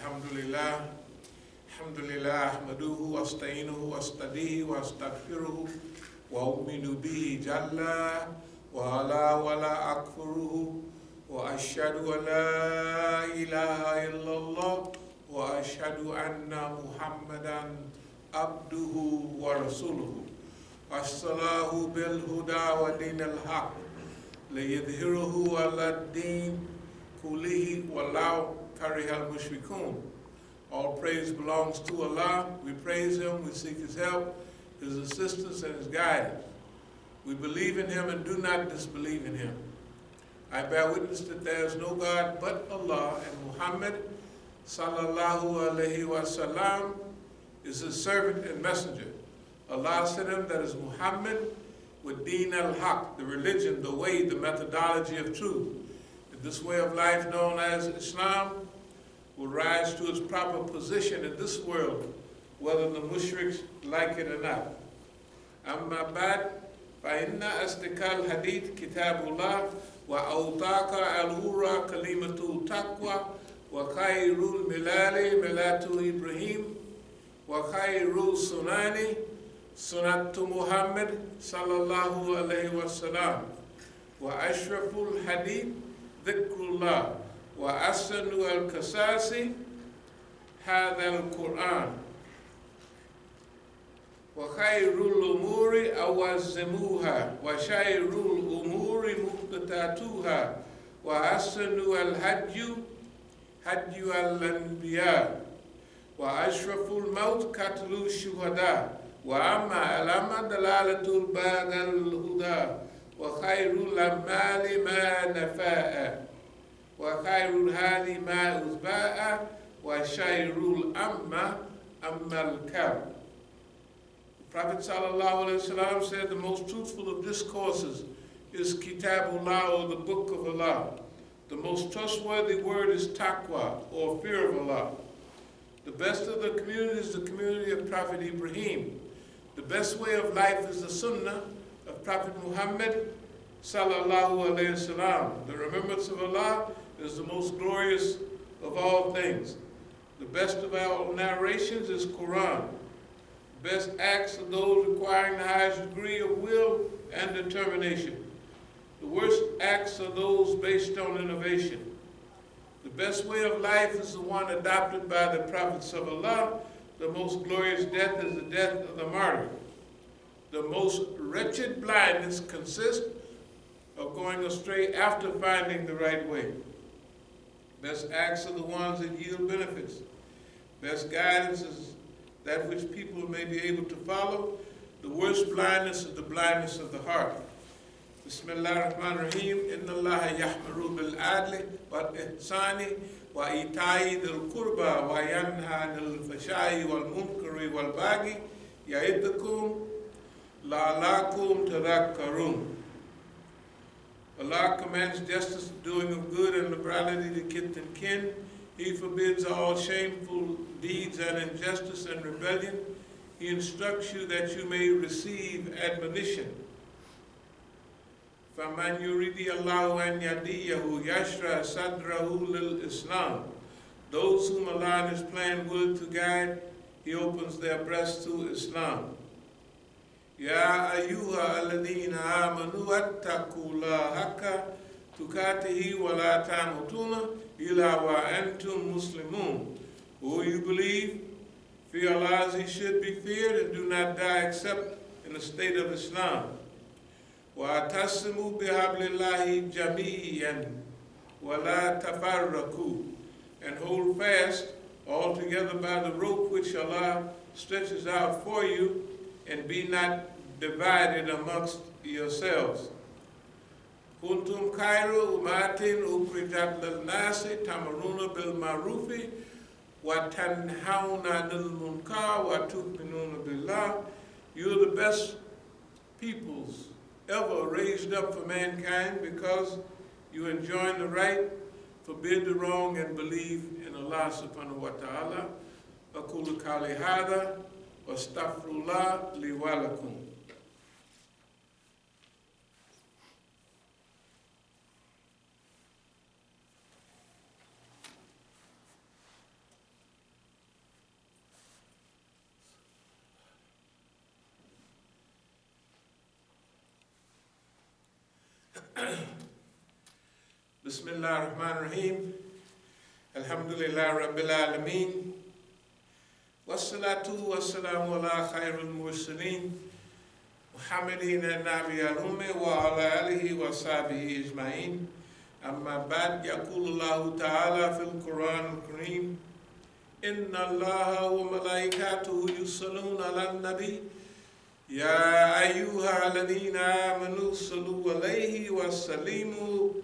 Alhamdulillah, ahmaduhu, wasta'inuhu, wastadihi, wastaghfiruhu, wa u'minu bihi jalla, wa ala wa la akfuruhu, wa ashhadu an la ilaha illallah, wa ashhadu anna Muhammadan abduhu wa rasuluhu. As-salahu bil huda wa din al-haq, liyudhhiruhu ala ad-din kullihi walau karihal mushrikun. All praise belongs to Allah. We praise Him, we seek His help, His assistance, and His guidance. We believe in Him and do not disbelieve in Him. I bear witness that there is no God but Allah, and Muhammad sallallahu alaihi wasallam is His servant and messenger. Allah sent him, that is Muhammad, with Deen al-Haq, the religion, the way, the methodology of truth. This way of life known as Islam will rise to its proper position in this world, whether the mushriks like it or not. Amma ba'd, فَإِنَّ أَصْدَقَ الْحَدِيثِ كِتَابُ اللَّهِ وَأَوْطَاقَ الْأُولَى كَلِمَةُ التَّقْوَى وَخَيْرُ الْمِلَالِ مِلَّةُ إِبْرَاهِيمَ وَخَيْرُ السُّنَنِ سُنَّةُ مُحَمَّدٍ صلى الله عليه وسلم وأشرف الحديث ذكر الله وأحسن القصص هذا القرآن وخير الأمور أوازموها وشر الأمور محدثاتها وأحسن الهدي هدي الأنبياء وأشرف الموت قتل الشهداء وأما علامة دلالة الباغ الهدى وخير الأعمال ما نفاء وخير الهادي ما أثباء وشير الأمة أما الكرم. The Prophet ﷺ said the most truthful of discourses is Kitabullah, or the Book of Allah. The most trustworthy word is taqwa, or fear of Allah. The best of the community is the community of Prophet Ibrahim. The best way of life is the sunnah of Prophet Muhammad sallallahu alayhi wasallam. The remembrance of Allah is the most glorious of all things. The best of our narrations is Quran. The best acts are those requiring the highest degree of will and determination. The worst acts are those based on innovation. The best way of life is the one adopted by the prophets of Allah. The most glorious death is the death of the martyr. The most wretched blindness consists of going astray after finding the right way. Best acts are the ones that yield benefits. Best guidance is that which people may be able to follow. The worst blindness is the blindness of the heart. Bismillah ar-Rahman ar-Rahim. Inna Allah yahmaru bil-adli wal-ihsani wa ita'i dhil-qurba wa yanha anil-fashai wal-munkari wal-baghi ya'idukum la'alakum tadhakkarun. Allah commands justice, doing of good, and liberality to kith and kin. He forbids all shameful deeds and injustice and rebellion. He instructs you that you may receive admonition. فَمَنْ يُرِيدِ اللَّهُ أَنْ يَهْدِيَهُ يَشْرَحْ صَدْرَهُ لِلْإِسْلَامِ. Those whom Allah in His plan will to guide, He opens their breasts to Islam. يَا أَيُّهَا الَّذِينَ آمَنُوا اتَّقُوا اللَّهَ حَقَّ تُقَاتِهِ وَلَا تَمُوتُنَّ إِلَّا وَأَنْتُمْ مُسْلِمُونَ. O you believe, fear Allah as He should be feared, and do not die except in the state of Islam. وَأَتَصِمُوا بِحَبْلِ اللَّهِ جَمِيعًا وَلَا تَفَرَّقُوا. And hold fast altogether by the rope which Allah stretches out for you, and be not divided amongst yourselves. كُنْتُمْ خَيْرَ أُمَّةٍ أُخْرِجَتْ لِلنَّاسِ تَأْمُرُونَ بِالْمَعْرُوفِ وَتَنْهَوْنَ عَنِ الْمُنكَرِ وَتُؤْمِنُونَ بِاللَّهِ. You are the best peoples ever raised up for mankind, because you enjoin the right, forbid the wrong, and believe in Allah subhanahu wa ta'ala. أَقُولُ قَوْلِي هَذَا وَأَسْتَغْفِرُ اللَّهَ لِي وَلَكُمْ. Bismillah ar-Rahman ar-Rahim. Alhamdulillah Rabbil Alameen. Wassalatu wassalamu ala khairul mursaleen. Muhammadin nabi al-ummi wa ala alihi wa sahbihi ajma'in. Amma ba'd, yaqulu Allahu ta'ala fil Quran al-Kareem. Inna Allaha wa malaikatuhu yusalluna ala nabi. Ya ayyuha alladhina amanu sallu alayhi wa sallimu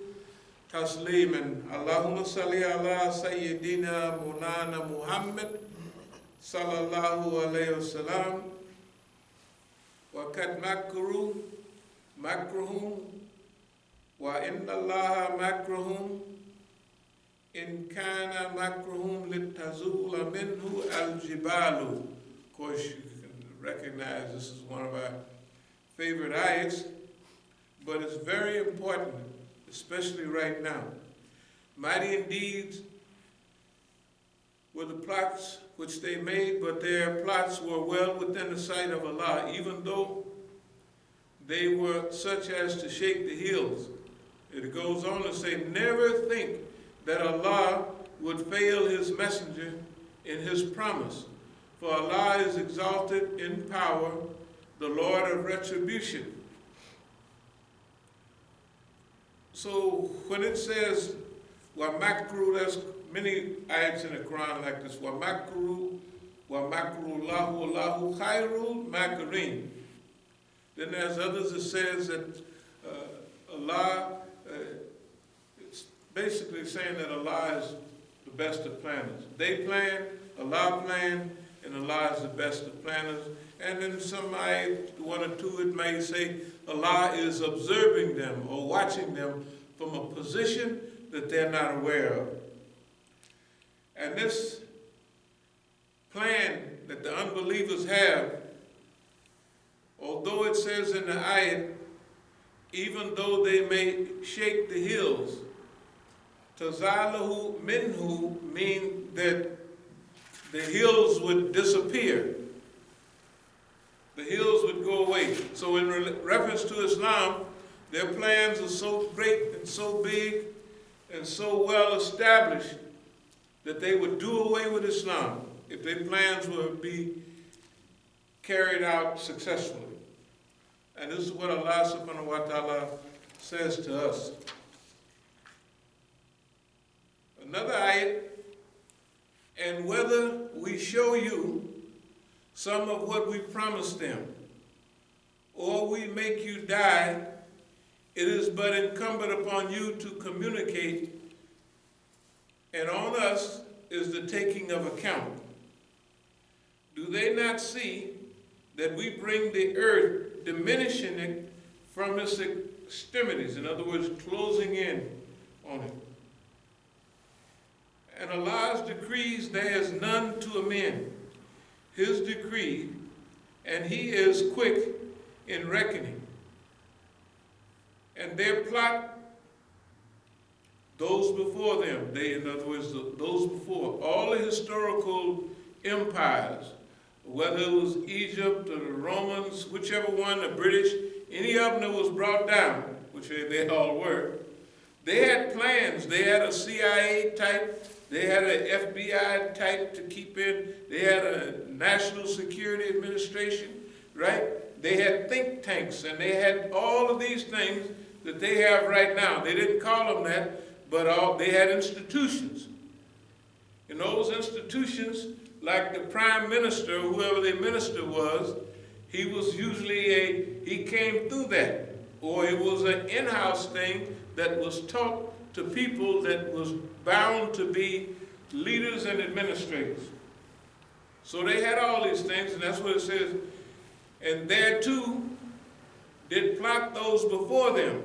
tasliman. Allahumma salli ala Sayyidina Maulana Muhammad sallallahu alayhi wa sallam. Wa kad makruhum wa inna Allaha makruhum in kana makruhum litazula minhu al-jibalu. Of course, you can recognize this is one of our favorite ayats, but it's very important, especially right now. Mighty indeed were the plots which they made, but their plots were well within the sight of Allah, even though they were such as to shake the hills. It goes on to say, never think that Allah would fail his messenger in his promise, for Allah is exalted in power, the Lord of retribution. So when it says, wa makru, there's many ayats in the Quran like this, wa makru lahu Allahu khairul makirin. Then there's others that says that Allah, it's basically saying that Allah is the best of planners. They plan, Allah planned, and Allah is the best of planners. And in some ayat, one or two, it may say Allah is observing them or watching them from a position that they're not aware of. And this plan that the unbelievers have, although it says in the ayat, even though they may shake the hills, tazalahu minhu mean that the hills would disappear. The hills would go away. So in reference to Islam, their plans are so great and so big and so well established that they would do away with Islam if their plans would be carried out successfully. And this is what Allah subhanahu wa ta'ala says to us. Another ayat, and whether we show you some of what we promised them, or we make you die, it is but incumbent upon you to communicate, and on us is the taking of account. Do they not see that we bring the earth, diminishing it from its extremities, in other words, closing in on it? And Allah's decrees there is none to amend his decree, and he is quick in reckoning. And their plot, those before them, in other words, those before, all the historical empires, whether it was Egypt or the Romans, whichever one, the British, any of them that was brought down, which they all were, they had plans. They had a CIA type, they had an FBI type to keep in, they had a National Security Administration, right? They had think tanks, and they had all of these things that they have right now. They didn't call them that, but they had institutions. And those institutions, like the prime minister, whoever the minister was, he was usually he came through that. Or it was an in-house thing that was taught to people that was bound to be leaders and administrators. So they had all these things, and that's what it says. And there too did plot those before them.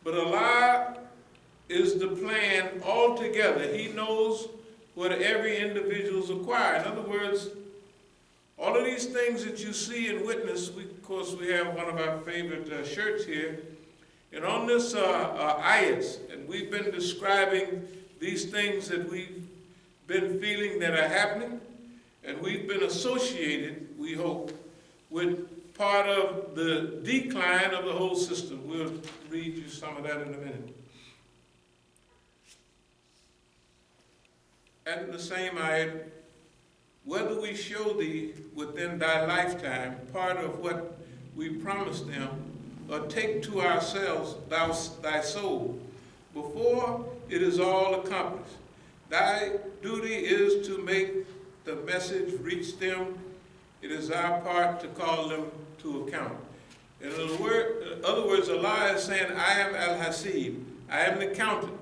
But Allah is the plan altogether. He knows what every individual's acquired. In other words, all of these things that you see and witness, of course we have one of our favorite shirts here, and on this ayats, and we've been describing these things that we've been feeling that are happening, and we've been associated, we hope, with part of the decline of the whole system. We'll read you some of that in a minute. And the same ayat, whether we show thee within thy lifetime part of what we promised them, or take to ourselves thy soul, before it is all accomplished. Thy duty is to make the message reach them. It is our part to call them to account. In other words, Allah is saying, I am Al-Hasib. I am the accountant.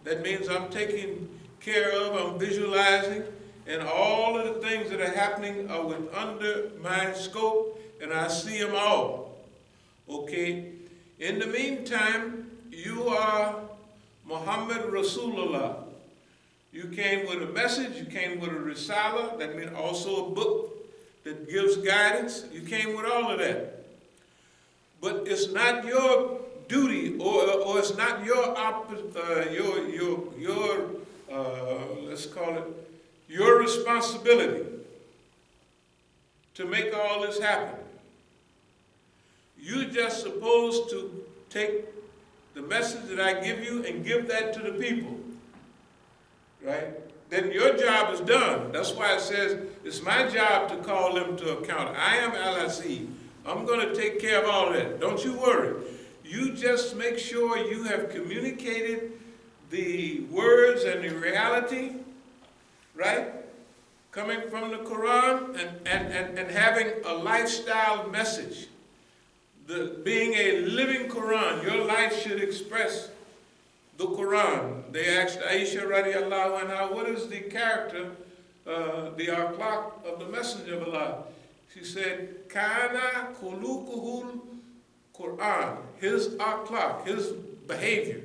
That means I'm taking care of, I'm visualizing, and all of the things that are happening are under my scope, and I see them all. Okay? In the meantime, you are Muhammad Rasulullah. You came with a message, you came with a risala, that means also a book that gives guidance. You came with all of that. But it's not your duty, or it's not your let's call it, your responsibility to make all this happen. You're just supposed to take the message that I give you and give that to the people, right? Then your job is done. That's why it says, it's my job to call them to account. I am Al-Hasib. I'm going to take care of all of that. Don't you worry. You just make sure you have communicated the words and the reality, right? Coming from the Quran and having a lifestyle message. Being a living Quran, your life should express the Quran. They asked Aisha radiallahu anha, what is the character, the akhlaq of the Messenger of Allah? She said, Kana khuluquhul Quran. His akhlaq, his behavior,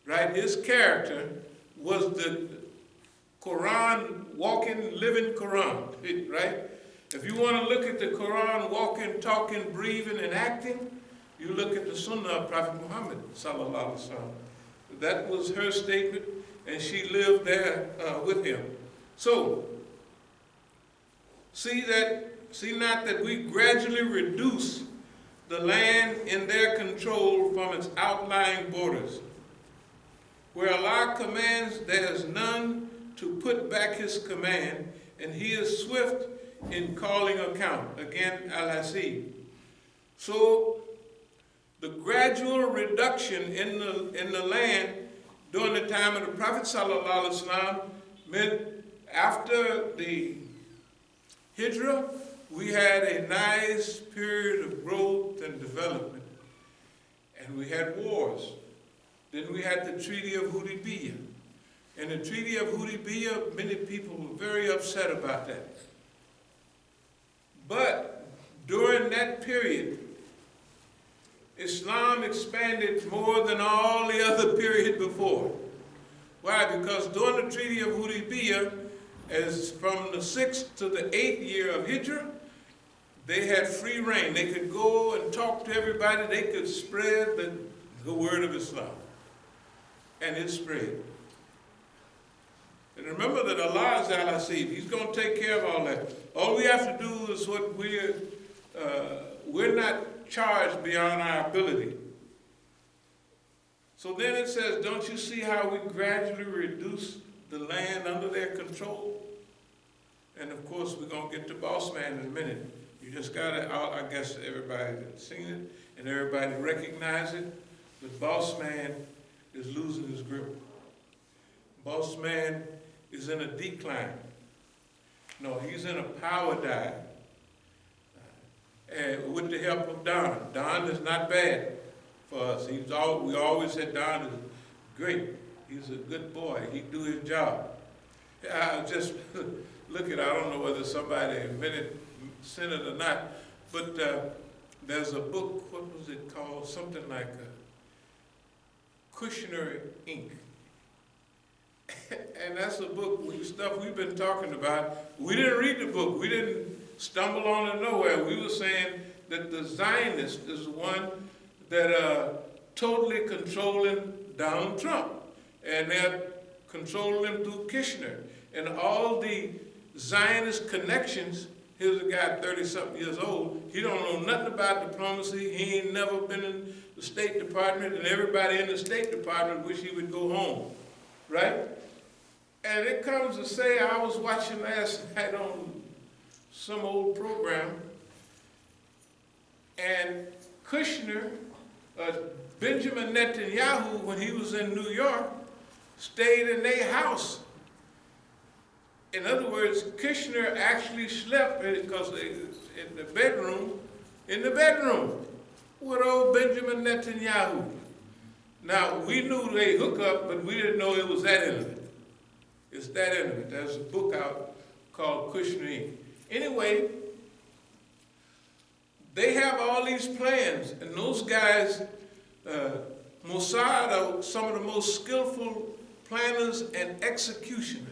right? His character was the Quran, walking, living Quran, right? If you want to look at the Quran, walking, talking, breathing, and acting, you look at the Sunnah of Prophet Muhammad, sallallahu alaihi wasallam. That was her statement, and she lived there with him. So, see not that we gradually reduce the land in their control from its outlying borders. Where Allah commands, there is none to put back his command, and he is swift in calling account. Again, Al-Hasib. So, the gradual reduction in the land during the time of the Prophet ﷺ meant after the Hijrah, we had a nice period of growth and development. And we had wars. Then we had the Treaty of Hudaybiyah. And the Treaty of Hudaybiyah, many people were very upset about that. But during that period, Islam expanded more than all the other period before. Why? Because during the Treaty of Hudaybiyah, as from the 6th to the 8th year of Hijrah, they had free reign. They could go and talk to everybody. They could spread the word of Islam. And it spread. And remember that Allah is Al-Hasib. He's going to take care of all that. All we have to do is what we're not charged beyond our ability. So then it says, don't you see how we gradually reduce the land under their control? And of course, we're going to get to Boss Man in a minute. You just got to, I guess everybody has seen it and everybody recognize it, but Boss Man is losing his grip. Boss Man is in a decline. No, he's in a power dive. And with the help of Don. Don is not bad for us. We always said Don is great. He's a good boy. He do his job. I just look at, I don't know whether somebody sent it or not, but there's a book, what was it called? Something like Kushner Inc. And that's a book, stuff we've been talking about. We didn't read the book. We didn't stumble on it nowhere. We were saying that the Zionist is the one that totally controlling Donald Trump. And they're controlling him through Kushner. And all the Zionist connections Here's a guy 30-something years old. He don't know nothing about diplomacy. He ain't never been in the State Department, and everybody in the State Department wish he would go home, right? And it comes to say, I was watching last night on some old program, and Kushner, Benjamin Netanyahu, when he was in New York, stayed in their house. In other words, Kushner actually slept because in the bedroom with old Benjamin Netanyahu. Now, we knew they hook up, but we didn't know it was that intimate. It's that intimate. There's a book out called Kushner Inc. Anyway, they have all these plans, and those guys, Mossad, are some of the most skillful planners and executioners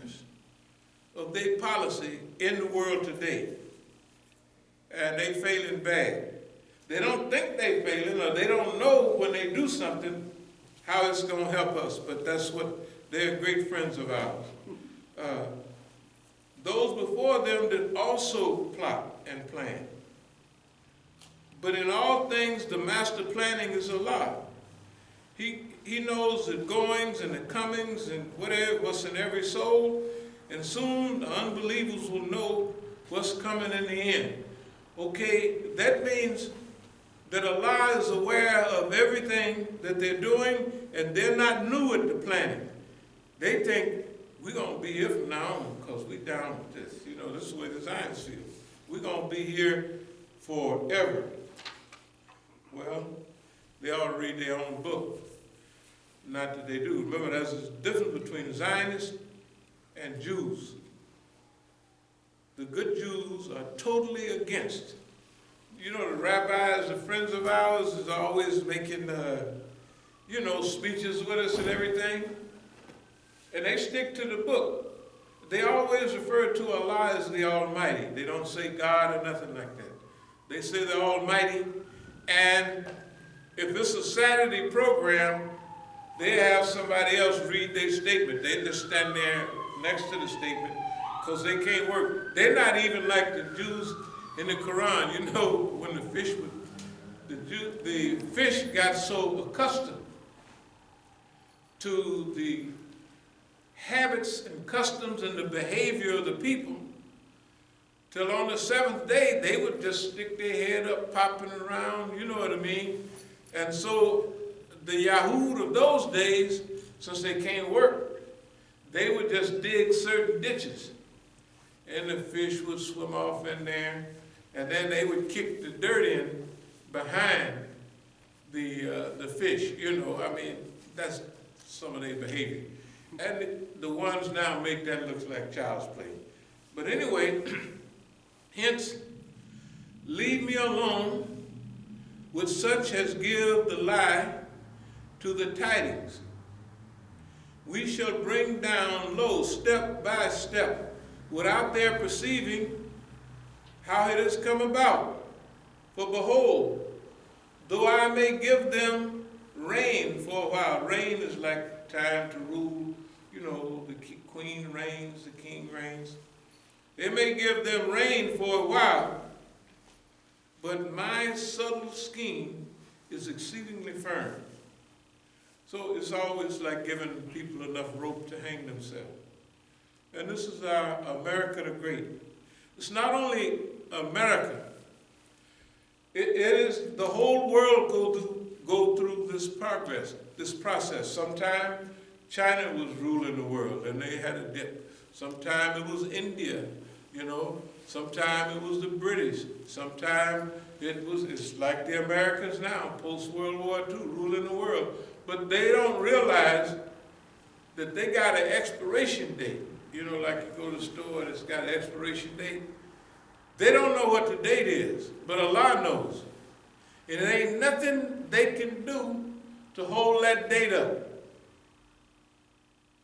of their policy in the world today. And they failing bad. They don't think they failing, or they don't know when they do something how it's going to help us, but that's what they're great friends of ours. Those before them did also plot and plan. But in all things, the master planning is Allah. He knows the goings and the comings and what's in every soul, and soon the unbelievers will know what's coming in the end. Okay, that means that Allah is aware of everything that they're doing, and they're not new at the planning. They think, we're going to be here from now on because we're down with this. You know, this is the way the Zionists feel. We're going to be here forever. Well, they ought to read their own book. Not that they do. Remember, there's a difference between Zionists and Jews. The good Jews are totally against. You know, the rabbis, the friends of ours, is always making, speeches with us and everything. And they stick to the book. They always refer to Allah as the Almighty. They don't say God or nothing like that. They say the Almighty. And if it's a Saturday program, they have somebody else read their statement. They just stand there next to the statement because they can't work. They're not even like the Jews in the Quran. You know, when the fish got so accustomed to the habits and customs and the behavior of the people, till on the seventh day, they would just stick their head up, popping around, you know what I mean? And so the Yahud of those days, since they can't work, they would just dig certain ditches. And the fish would swim off in there, and then they would kick the dirt in behind the fish, you know. I mean, that's some of their behavior. And the ones now make that look like child's play. But anyway, hence, leave me alone with such as give the lie to the tidings. We shall bring down low, step by step, without their perceiving how it has come about. For behold, though I may give them rain for a while, rain is like time to rule, you know, the queen reigns, the king reigns. They may give them rain for a while, but my subtle scheme is exceedingly firm. So it's always like giving people enough rope to hang themselves. And this is our America the Great. It's not only America. It is the whole world go through this process. Sometime China was ruling the world and they had a dip. Sometime it was India, you know. Sometime it was the British. Sometime it's like the Americans now, post-World War II, ruling the world. But they don't realize that they got an expiration date. You know, like you go to the store and it's got an expiration date. They don't know what the date is, but Allah knows. And there ain't nothing they can do to hold that date up.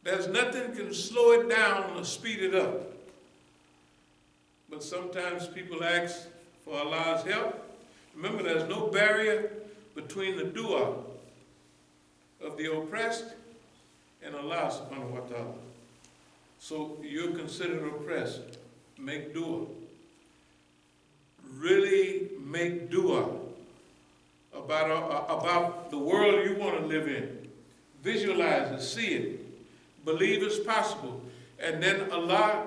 There's nothing can slow it down or speed it up. But sometimes people ask for Allah's help. Remember, there's no barrier between the dua of the oppressed and Allah subhanahu wa ta'ala. So you're considered oppressed. Make dua. really make dua about the world you want to live in. Visualize it, see it, believe it's possible, and then Allah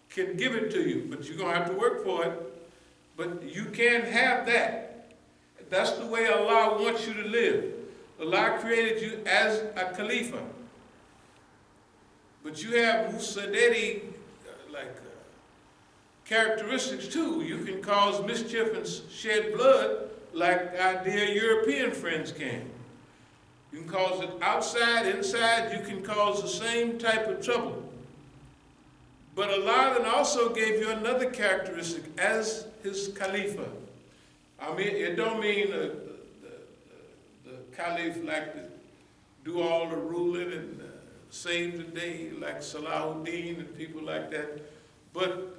can give it to you, but you're going to have to work for it. But you can't have that. That's the way Allah wants you to live. Allah created you as a Khalifa. But you have Musaderi, characteristics too. You can cause mischief and shed blood like our dear European friends can. You can cause it outside, inside, you can cause the same type of trouble. But Allah then also gave you another characteristic as his Khalifa. I mean, it don't mean the Caliph like to do all the ruling and save the day like Salahuddin and people like that, but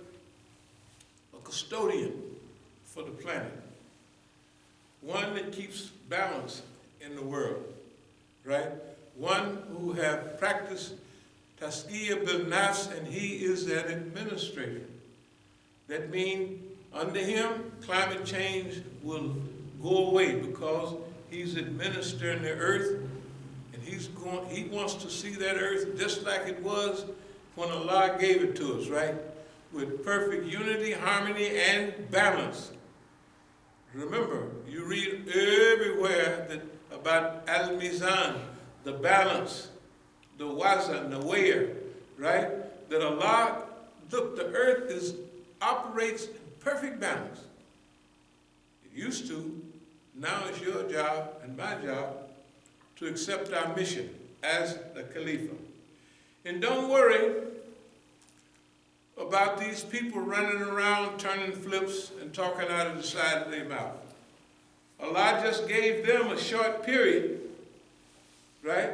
a custodian for the planet. One that keeps balance in the world, right? One who have practiced Tazkiyah bil Nafs, and he is an administrator. That means under him, climate change will go away because he's administering the earth, and he wants to see that earth just like it was when Allah gave it to us, right? With perfect unity, harmony, and balance. Remember, you read everywhere about al-mizan, the balance, the wazan, the weigher, right? That Allah, look, the earth operates in perfect balance. It used to. Now it's your job and my job to accept our mission as the Khalifa. And don't worry about these people running around, turning flips, and talking out of the side of their mouth. Allah just gave them a short period, right,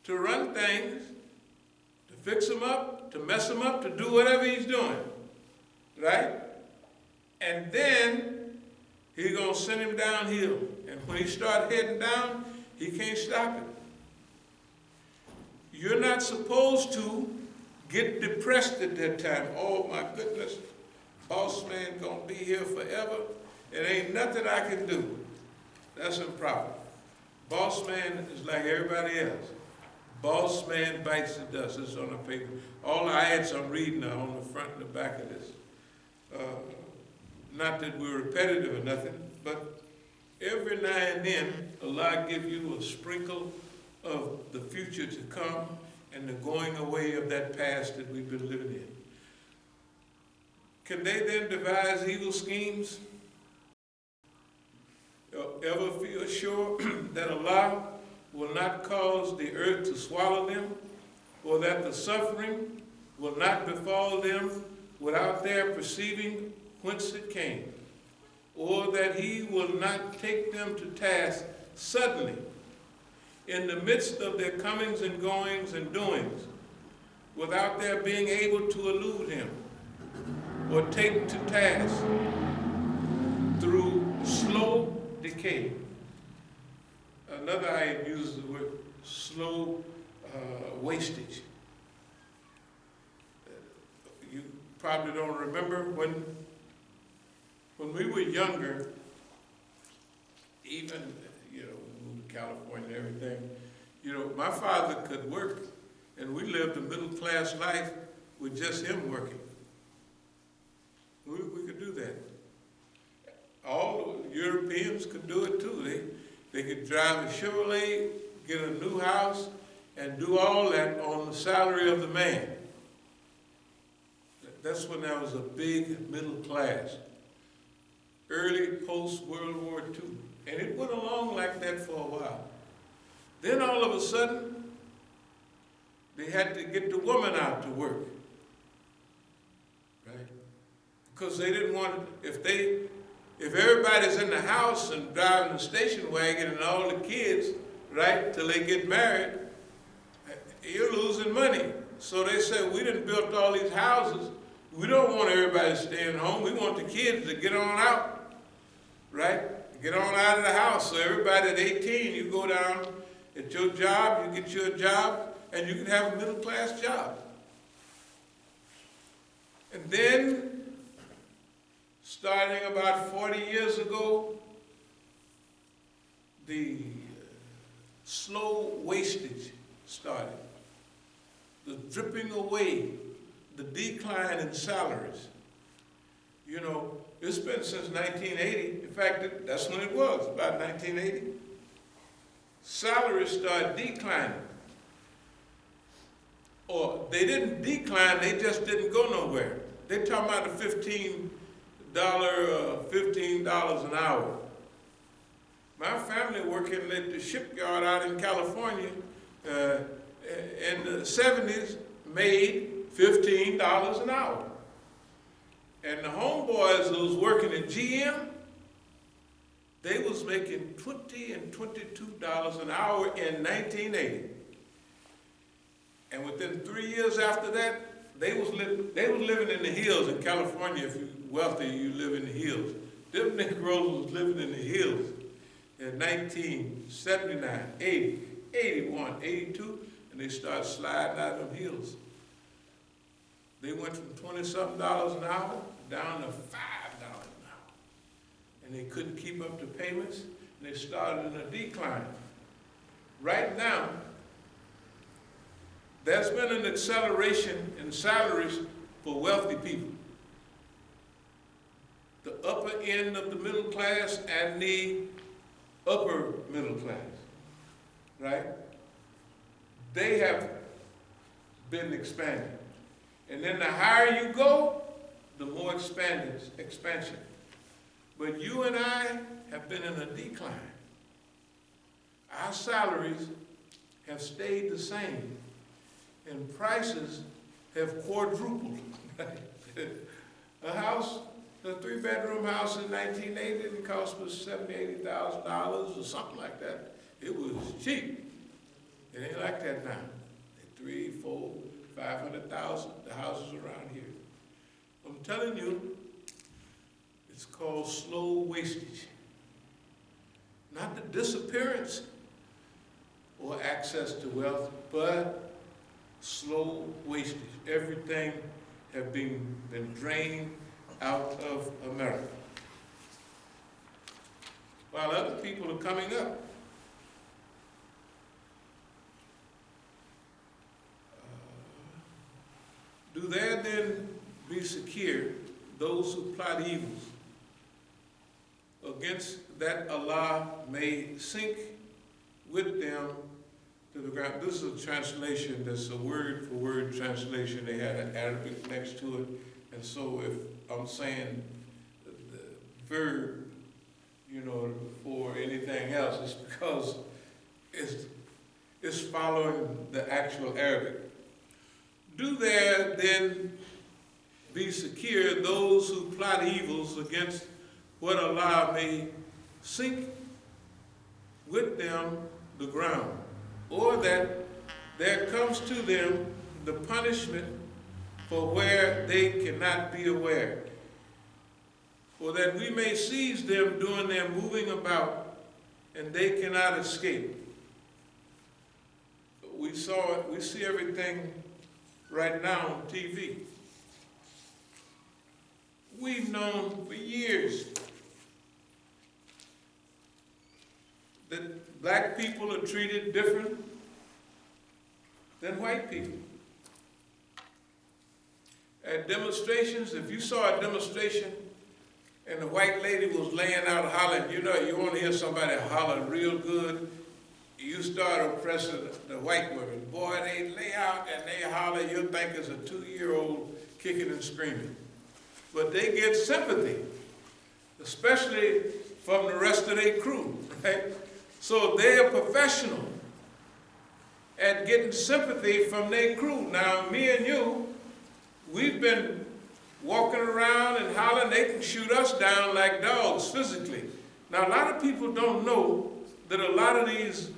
to run things, to fix them up, to mess them up, to do whatever he's doing, right? And then he's going to send him downhill. And when he starts heading down, he can't stop it. You're not supposed to get depressed at that time. Oh my goodness, boss man going to be here forever. It ain't nothing I can do. That's improper. Boss man is like everybody else. Boss man bites the dust. It's on the paper. All the ayats I'm reading are on the front and the back of this. Not that we're repetitive or nothing, but every now and then, Allah gives you a sprinkle of the future to come and the going away of that past that we've been living in. Can they then devise evil schemes? Ever feel sure that Allah will not cause the earth to swallow them, or that the suffering will not befall them without their perceiving whence it came, or that he will not take them to task suddenly in the midst of their comings and goings and doings, without their being able to elude him or take to task through slow decay. Another ayat uses the word slow wastage. You probably don't remember when we were younger, even, we moved to California and everything, my father could work, and we lived a middle-class life with just him working. We could do that. All the Europeans could do it too. They could drive a Chevrolet, get a new house, and do all that on the salary of the man. That's when there was a big middle class. Early post-World War II. And it went along like that for a while. Then all of a sudden, they had to get the woman out to work. Right? Because they didn't want, if everybody's in the house and driving the station wagon and all the kids, right, till they get married, you're losing money. So they said, we done built all these houses. We don't want everybody staying home. We want the kids to get on out, right? Get on out of the house. So everybody at 18, you go down at your job, you get you a job, and you can have a middle-class job. And then Starting about 40 years ago, the slow wastage started. The dripping away, the decline in salaries. You know, it's been since 1980. In fact, that's when it was, about 1980. Salaries started declining. Or they didn't decline, they just didn't go nowhere. They're talking about the $15 an hour. My family working at the shipyard out in California in the 70s made $15 an hour. And the homeboys that was working at GM, they was making $20 and $22 an hour in 1980. And within 3 years after that, they was living in the hills in California. If you're wealthy, you live in the hills. Them Negroes was living in the hills in 1979, 80, 81, 82, and they started sliding out of them hills. They went from $20-something an hour down to $5 an hour. And they couldn't keep up the payments, and they started in a decline. Right now, there's been an acceleration in salaries for wealthy people. The upper end of the middle class and the upper middle class, right? They have been expanding. And then the higher you go, the more expansion. But you and I have been in a decline. Our salaries have stayed the same, and prices have quadrupled. A house, a 3-bedroom house in 1980 didn't cost us $70,000, $80,000 or something like that. It was cheap. It ain't like that now. 3, 4, 500,000, the houses around here. I'm telling you, it's called slow wastage. Not the disappearance or access to wealth, but slow wastage. Everything has been drained out of America. While other people are coming up. Do there then be secure those who plot evils against that Allah may sink with them to the ground. This is a translation that's a word-for-word translation. They had an Arabic next to it. And so if I'm saying the verb, you know, before anything else, it's because it's following the actual Arabic. Do there then be secure those who plot evils against what Allah may sink with them the ground, or that there comes to them the punishment for where they cannot be aware, or that we may seize them doing their moving about, and they cannot escape. We see everything right now on TV. We've known for years that black people are treated different than white people. At demonstrations, if you saw a demonstration and the white lady was laying out hollering, you know, you want to hear somebody holler real good, you start oppressing the white women. Boy, they lay out and they holler, you'll think it's a 2-year-old kicking and screaming. But they get sympathy, especially from the rest of their crew, right? So they're professional at getting sympathy from their crew. Now, me and you, we've been walking around and hollering. They can shoot us down like dogs physically. Now, a lot of people don't know that a lot of these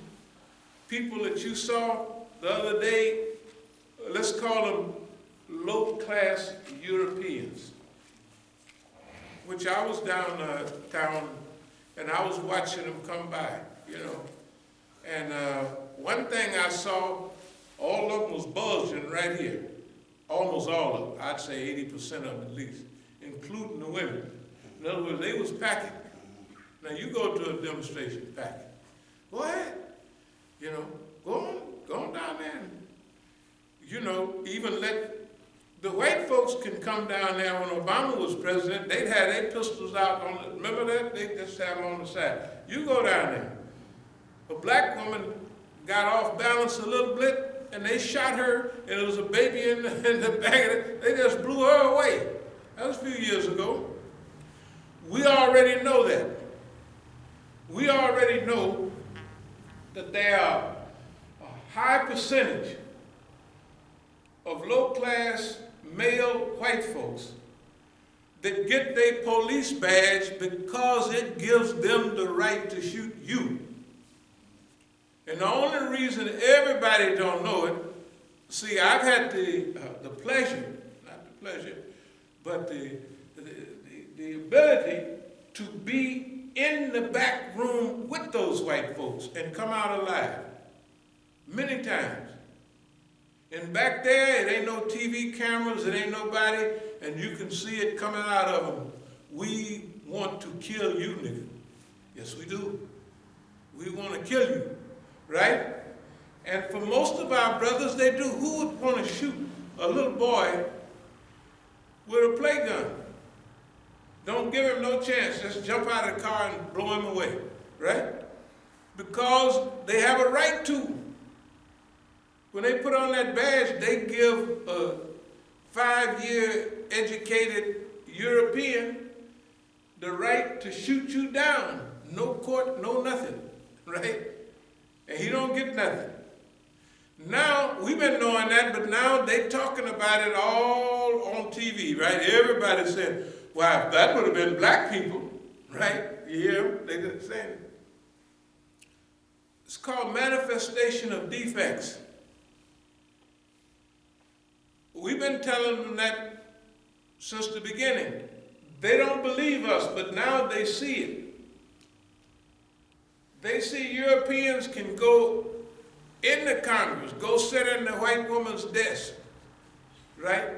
people that you saw the other day, let's call them low-class Europeans, which I was downtown and I was watching them come by, you know. And one thing I saw, all of them was bulging right here. Almost all of them, I'd say 80% of them at least, including the women. In other words, they was packing. Now you go to a demonstration packing. Go ahead. You know, go on down there and, you know, even let the white folks can come down there. When Obama was president, they'd have their pistols out on the, remember that? They just have them on the side. You go down there. A black woman got off balance a little bit, and they shot her, and there was a baby in the back of it. They just blew her away. That was a few years ago. We already know that. We already know that there are a high percentage of low-class male white folks that get their police badge because it gives them the right to shoot you. And the only reason everybody don't know it, see, I've had the pleasure, not the pleasure, but the ability to be in the back room with those white folks and come out alive many times. And back there, it ain't no TV cameras, it ain't nobody, and you can see it coming out of them. We want to kill you, nigga. Yes, we do. We want to kill you, right? And for most of our brothers, they do. Who would want to shoot a little boy with a play gun? Don't give him no chance. Just jump out of the car and blow him away, right? Because they have a right to. When they put on that badge, they give a 5-year educated European the right to shoot you down. No court, no nothing, right? And he don't get nothing. Now, we've been knowing that, but now they talking about it all on TV, right? Everybody's saying, wow, that would have been black people, right? You hear them? They didn't say it. It's called manifestation of defects. We've been telling them that since the beginning. They don't believe us, but now they see it. They see Europeans can go in the Congress, go sit in the white woman's desk, right?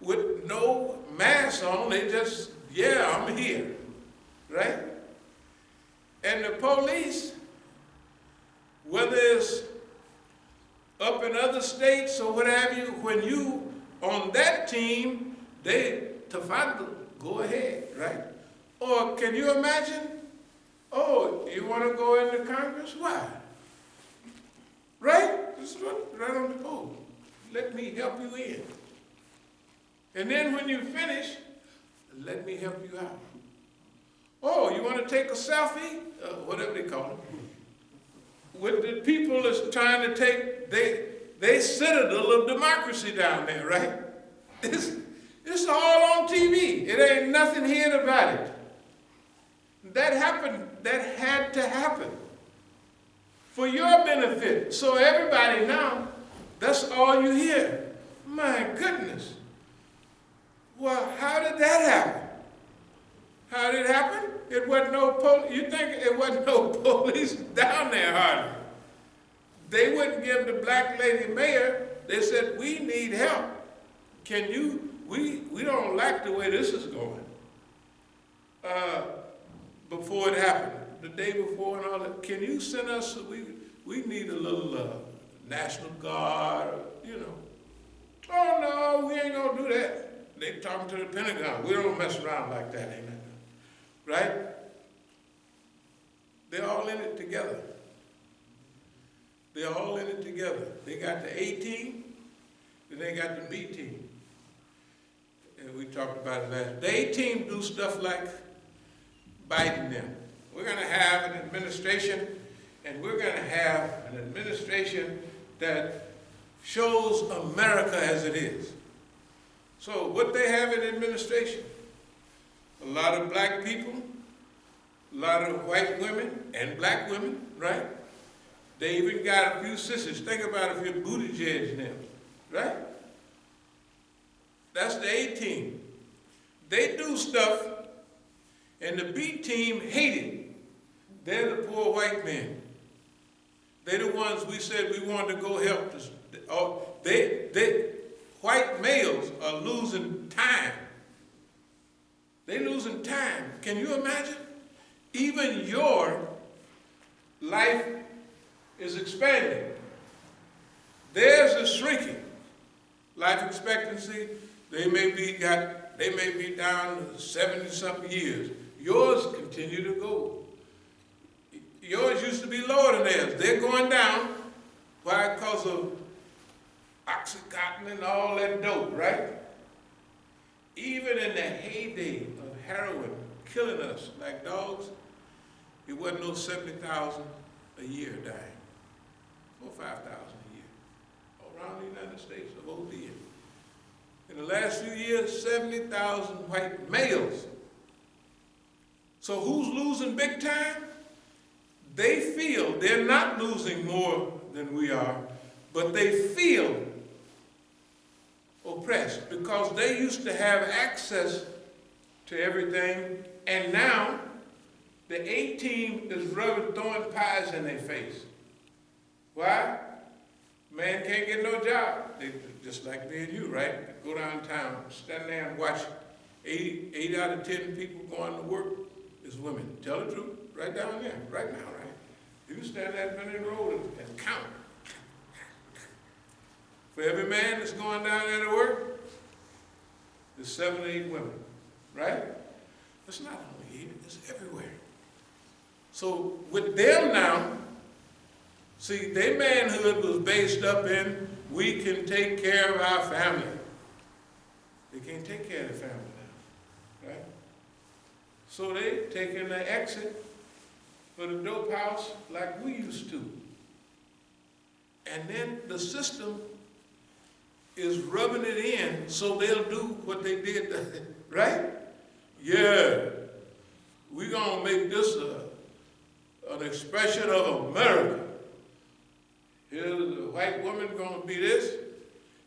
With no mask on, they just, yeah, I'm here, right? And the police, whether it's up in other states or what have you, when you on that team, they, tafadal, go ahead, right? Or can you imagine, oh, you want to go into Congress? Why? Right? Just right on the pole. Let me help you in. And then when you finish, let me help you out. Oh, you want to take a selfie? Whatever they call it. With the people that's trying to take, they citadel of democracy down there, right? It's all on TV. It ain't nothing hid about it. That happened, that had to happen for your benefit. So everybody now, that's all you hear. My goodness. Well, how did that happen? How did it happen? It wasn't no police. You think it wasn't no police down there hardly. They wouldn't give the black lady mayor, they said, we need help. Can you, we don't like the way this is going. Before it happened, the day before and all that, can you send us, we need a little National Guard, you know. Oh no, we ain't gonna do that. They talking to the Pentagon. We don't mess around like that, ain't it? Right? They're all in it together. They're all in it together. They got the A team, and they got the B team. And we talked about it last. The A team do stuff like Biden them. We're going to have an administration, and we're going to have an administration that shows America as it is. So what they have in administration? A lot of black people, a lot of white women and black women, right? They even got a few sisters. Think about if you're Buttigieg now, right? That's the A team. They do stuff, and the B team hate it. They're the poor white men. They're the ones we said we wanted to go help. White males are losing time. They losing time. Can you imagine? Even your life is expanding. Theirs is shrinking. Life expectancy, they may be down to 70-something years. Yours continue to go. Yours used to be lower than theirs. They're going down. Why? Because of Oxycontin and all that dope, right? Even in the heyday of heroin killing us like dogs, it wasn't no 70,000 a year dying. 4,000 or 5,000 a year. All around the United States of OD. In the last few years, 70,000 white males. So who's losing big time? They feel they're not losing more than we are, but they feel oppressed because they used to have access to everything, and now the A team is throwing pies in their face. Why? Man can't get no job. They, just like me and you, right? Go downtown, stand there and watch 8 out of 10 people going to work is women. Tell the truth, right down there, right now, right? You can stand there in the road and count. For every man that's going down there to work, there's 7 or 8 women, right? It's not only here, it's everywhere. So with them now, see, their manhood was based up in, we can take care of our family. They can't take care of their family now, right? So they taking the exit for the dope house like we used to. And then the system is rubbing it in so they'll do what they did, right? Yeah, we're gonna make this an expression of America. Here's a white woman gonna be this,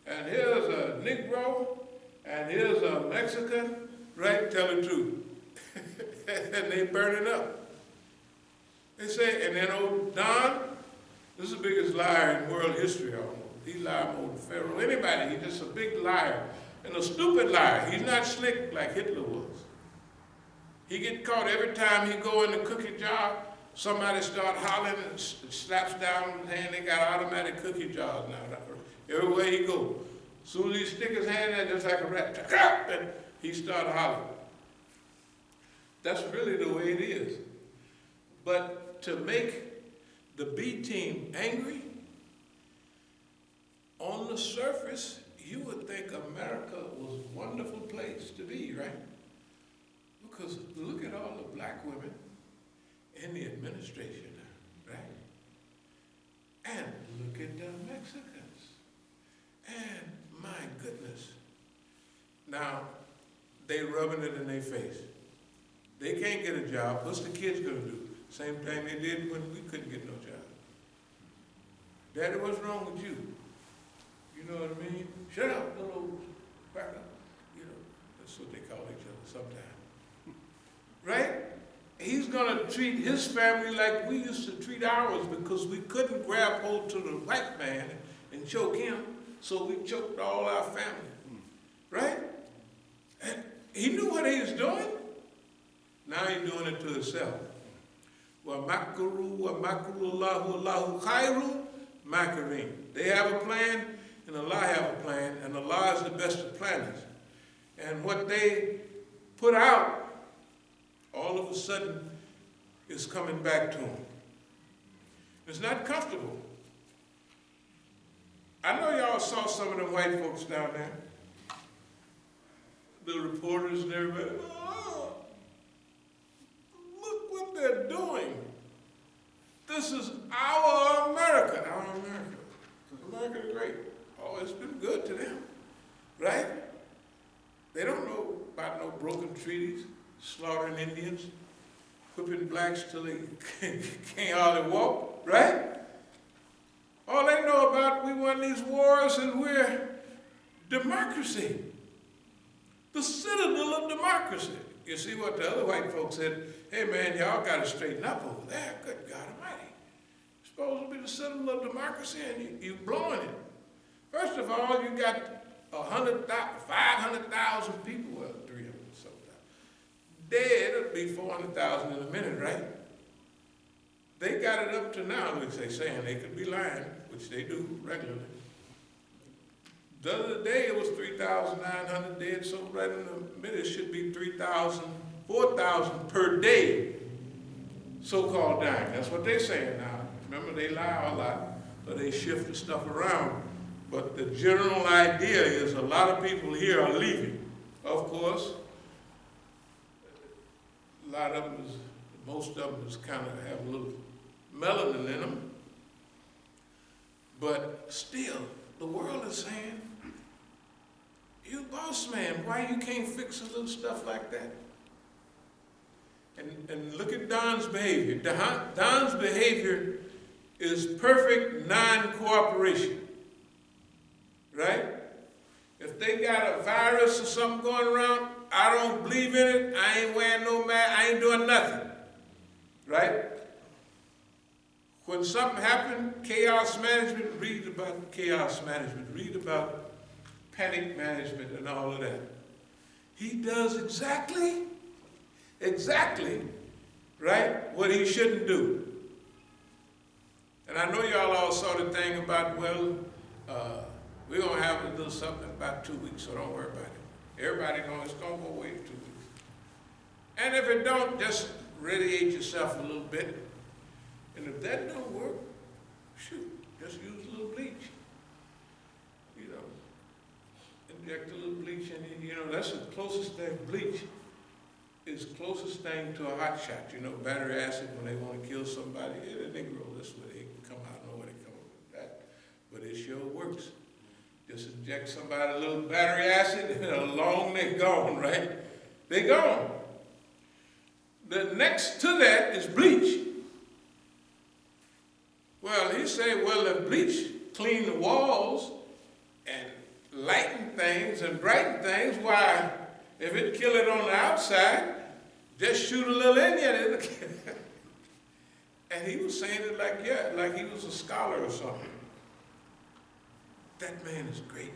and here's a Negro, and here's a Mexican, right? Tell the truth. And they burn it up. They say, and then old Don, this is the biggest liar in world history almost. He lied more than Pharaoh. Anybody, he's just a big liar. And a stupid liar. He's not slick like Hitler was. He get caught every time he go in the cookie jar, somebody start hollering and slaps down his hand. They got automatic cookie jars now. Everywhere he go. As soon as he stick his hand in there, just like a rat, and he start hollering. That's really the way it is. But to make the B team angry, on the surface, you would think America was a wonderful place to be, right? Because look at all the black women in the administration now, right? And look at the Mexicans. And my goodness. Now, they rubbing it in their face. They can't get a job. What's the kids gonna do? Same thing they did when we couldn't get no job. Daddy, what's wrong with you? You know what I mean? Shut up, little cracker. You know, that's what they call each other sometimes. Right? He's gonna treat his family like we used to treat ours because we couldn't grab hold to the white man and choke him, so we choked all our family. Right? And he knew what he was doing. Now he's doing it to himself. Wa makru wa makrullahu Allahu khairu makirin. They have a plan, and Allah have a plan, and Allah is the best of planners. And what they put out, all of a sudden, is coming back to them. It's not comfortable. I know y'all saw some of the white folks down there, the reporters and everybody. Oh, look what they're doing. This is our America. Our America. America is great. Oh, it's been good to them, right? They don't know about no broken treaties, slaughtering Indians, whipping blacks till they can't hardly walk, right? All they know about, we won these wars and we're democracy. The citadel of democracy. You see what the other white folks said, hey man, y'all got to straighten up over there. Good God Almighty. You're supposed to be the citadel of democracy and you blowing it. First of all, you got 500,000 people, well, 300 something, be 400,000 in a minute, right? They got it up to now, which they saying they could be lying, which they do regularly. The other day it was 3,900 dead, so right in the middle it should be 3,000, 4,000 per day, so-called dying. That's what they're saying now. Remember, they lie a lot, so they shift the stuff around. But the general idea is a lot of people here are leaving. Of course, a lot of them is, most of them is kind of have a little melanin in them. But still, the world is saying, you boss man, why you can't fix a little stuff like that? And look at Don's behavior. Don's behavior is perfect non-cooperation, right? If they got a virus or something going around, I don't believe in it, I ain't wearing no mask, I ain't doing nothing, right? When something happened, chaos management, read about chaos management, read about panic management and all of that. He does exactly, right, what he shouldn't do. And I know y'all all saw the thing about, well, we're going to have to do something in about 2 weeks, so don't worry about it. Everybody knows it's going to go away in 2 weeks. And if it don't, just radiate yourself a little bit. And if that don't work, shoot, just use a little bleach. You know, inject a little bleach in, you know, that's the closest thing, bleach is closest thing to a hot shot. You know, battery acid, when they want to kill somebody, yeah, the Negro, this way they can come out, know where they come up with that. But it sure works. Just inject somebody a little battery acid, and along they gone, right? They gone. The next to that is bleach. Well, he said, well, if bleach clean the walls and lighten things and brighten things, why, if it kill it on the outside, just shoot a little in you. And he was saying it like, yeah, like he was a scholar or something. That man is great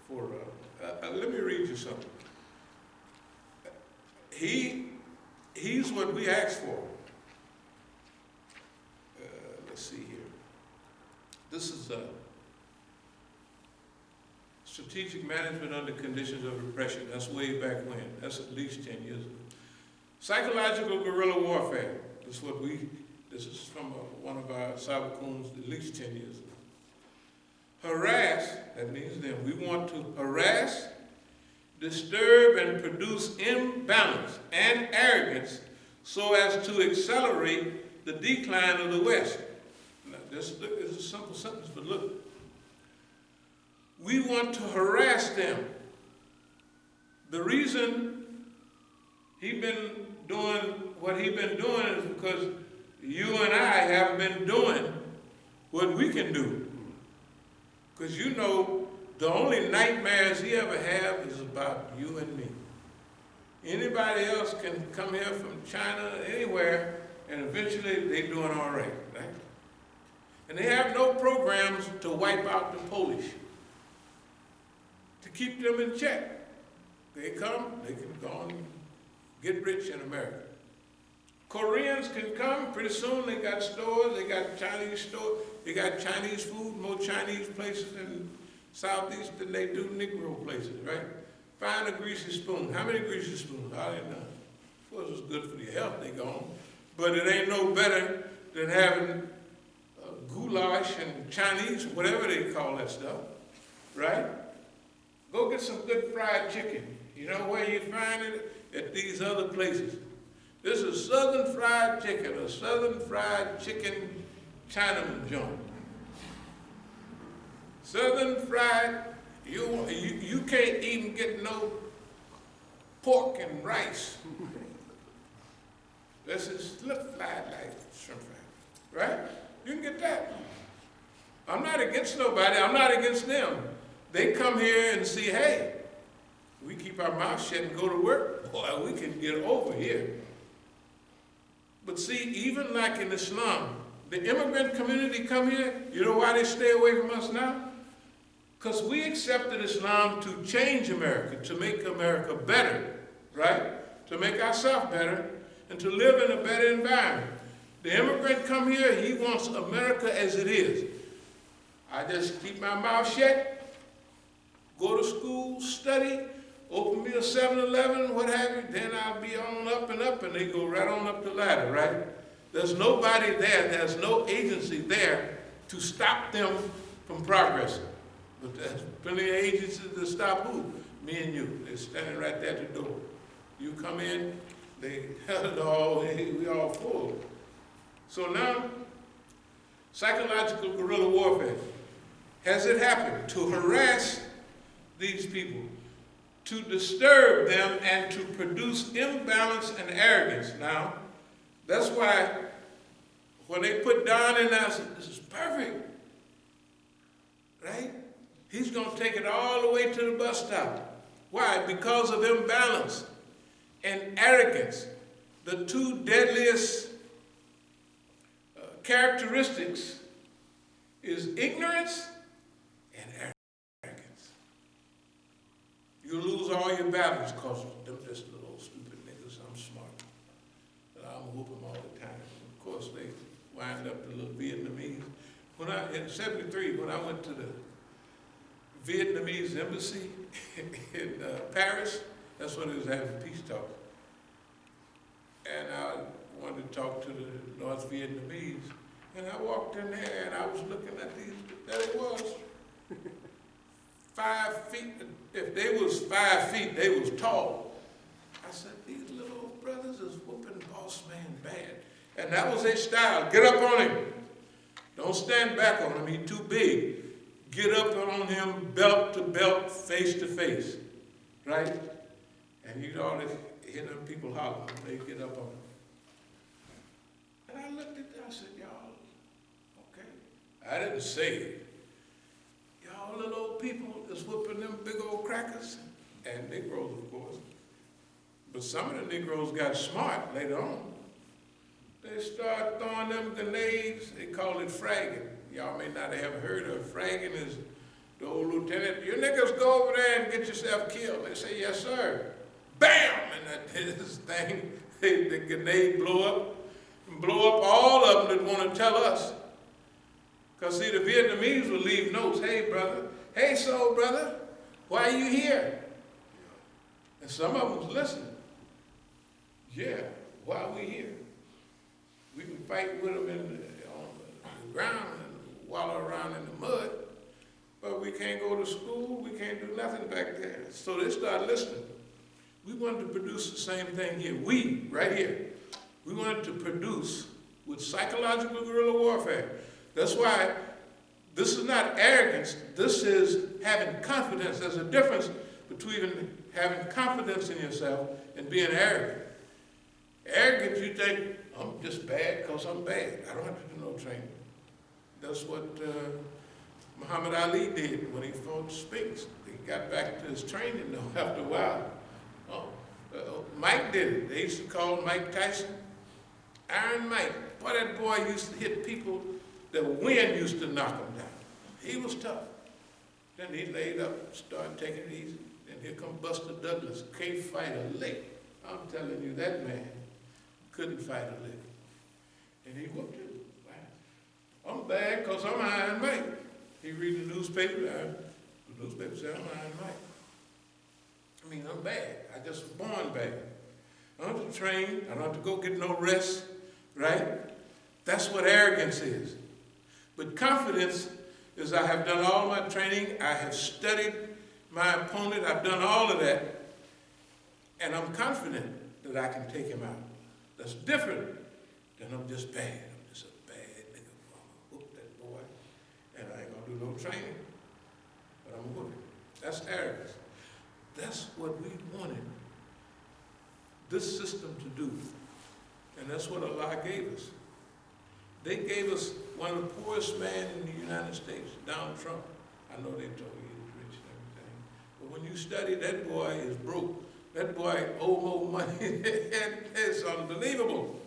for, let me read you something. He's what we asked for. Let's see here. This is strategic management under conditions of repression. That's way back when. That's at least 10 years ago. Psychological guerrilla warfare. This is from one of our Sabiquns at least 10 years ago. Harass, that means then we want to harass, disturb, and produce imbalance and arrogance so as to accelerate the decline of the West. Now, this is a simple sentence, but look. We want to harass them. The reason he's been doing what he's been doing is because you and I have been doing what we can do. Because you know, the only nightmares he ever have is about you and me. Anybody else can come here from China, anywhere, and eventually they're doing all right, right? And they have no programs to wipe out the Polish, to keep them in check. They come, they can go and get rich in America. Koreans can come, pretty soon they got stores, they got Chinese stores, they got Chinese food, more Chinese places in Southeast than they do Negro places, right? Find a greasy spoon. How many greasy spoons? I didn't know. Of course it's good for your health, they gone. But it ain't no better than having goulash and Chinese, whatever they call that stuff, right? Go get some good fried chicken. You know where you find it? At these other places. This is Southern Fried Chicken, a Southern Fried Chicken Chinaman joint. Southern Fried, you can't even get no pork and rice. This is slip fried like shrimp fried, right? You can get that. I'm not against nobody, I'm not against them. They come here and see, hey, we keep our mouth shut and go to work, boy, we can get over here. But see, even like in Islam, the immigrant community come here, you know why they stay away from us now? Because we accepted Islam to change America, to make America better, right? To make ourselves better. and to live in a better environment. The immigrant come here, he wants America as it is. I just keep my mouth shut, go to school, study, open me a 7-Eleven, what have you, then I'll be on up, and they go right on up the ladder, right? There's nobody there, there's no agency there to stop them from progressing. But there's plenty of agencies that stop who? Me and you. They're standing right there at the door. You come in, we all full. So now, psychological guerrilla warfare. Has it happened to harass these people, to disturb them, and to produce imbalance and arrogance? Now, that's why when they put Don in there, I said, this is perfect, right? He's going to take it all the way to the bus stop. Why? Because of imbalance and arrogance. The two deadliest characteristics is ignorance and arrogance. You lose all your battles because them just little stupid niggas. I'm smart. But I'm whoop them all the time. Of course, they wind up the little Vietnamese. In '73, when I went to the Vietnamese embassy in Paris, that's when they was having peace talks. And I wanted to talk to the North Vietnamese. And I walked in there and I was looking at these, there it was. 5 feet, if they was 5 feet, they was tall. I said, these little brothers is whooping boss man bad. And that was their style. Get up on him. Don't stand back on him, he's too big. Get up on him, belt to belt, face to face, right? And you ought to hear them people holler when they get up on him. And I looked at them, I said, y'all, okay. I didn't say it. Y'all little old people is whooping them big old crackers, and Negroes, of course. But some of the Negroes got smart later on. They started throwing them grenades, they call it fragging. Y'all may not have heard of fragging. Is the old lieutenant, you niggas go over there and get yourself killed. They say, yes, sir. Bam! And this thing, the grenade blow up all of them that want to tell us. Because see, the Vietnamese will leave notes. Hey, brother. Hey, soul brother. Why are you here? And some of them was listening. Yeah, why are we here? We can fight with them on the ground and wallow around in the mud, but we can't go to school, we can't do nothing back there. So they started listening. We wanted to produce the same thing here. Right here, we wanted to produce with psychological guerrilla warfare. That's why this is not arrogance, this is having confidence. There's a difference between having confidence in yourself and being arrogant. Arrogance, you think, I'm just bad because I'm bad. I don't have to do no training. That's what Muhammad Ali did when he fought Spinks. He got back to his training though after a while. Mike did it. They used to call Mike Tyson Iron Mike. Boy, that boy used to hit people, the wind used to knock him down. He was tough. Then he laid up, started taking it easy. Then here come Buster Douglas, can't fight a lick. I'm telling you, that man couldn't fight a lick. And he whooped him. I'm bad because I'm Iron Mike. He read the newspaper, the newspaper said I'm Iron Mike. I mean, I'm bad. I just was born bad. I don't have to train. I don't have to go get no rest, right? That's what arrogance is. But confidence is I have done all my training. I have studied my opponent. I've done all of that. And I'm confident that I can take him out. That's different than I'm just bad. I'm just a bad nigga. I'm going to whoop that boy. And I ain't going to do no training. But I'm going to whoop him. That's arrogance. That's what we wanted this system to do. And that's what Allah gave us. They gave us one of the poorest men in the United States, Donald Trump. I know they told you he was rich and everything. But when you study, that boy is broke. That boy owed more money. It's unbelievable.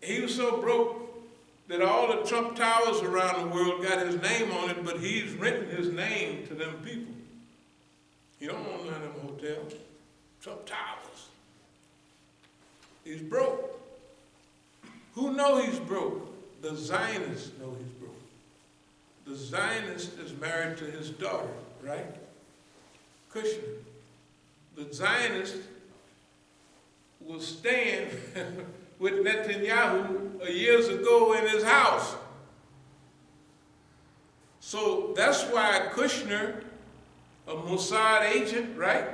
He was so broke that all the Trump towers around the world got his name on it, but he's written his name to them people. He don't own none of them hotels. Trump Towers. He's broke. Who know he's broke? The Zionists know he's broke. The Zionist is married to his daughter, right? Kushner. The Zionist was staying with Netanyahu years ago in his house. So that's why Kushner, a Mossad agent, right?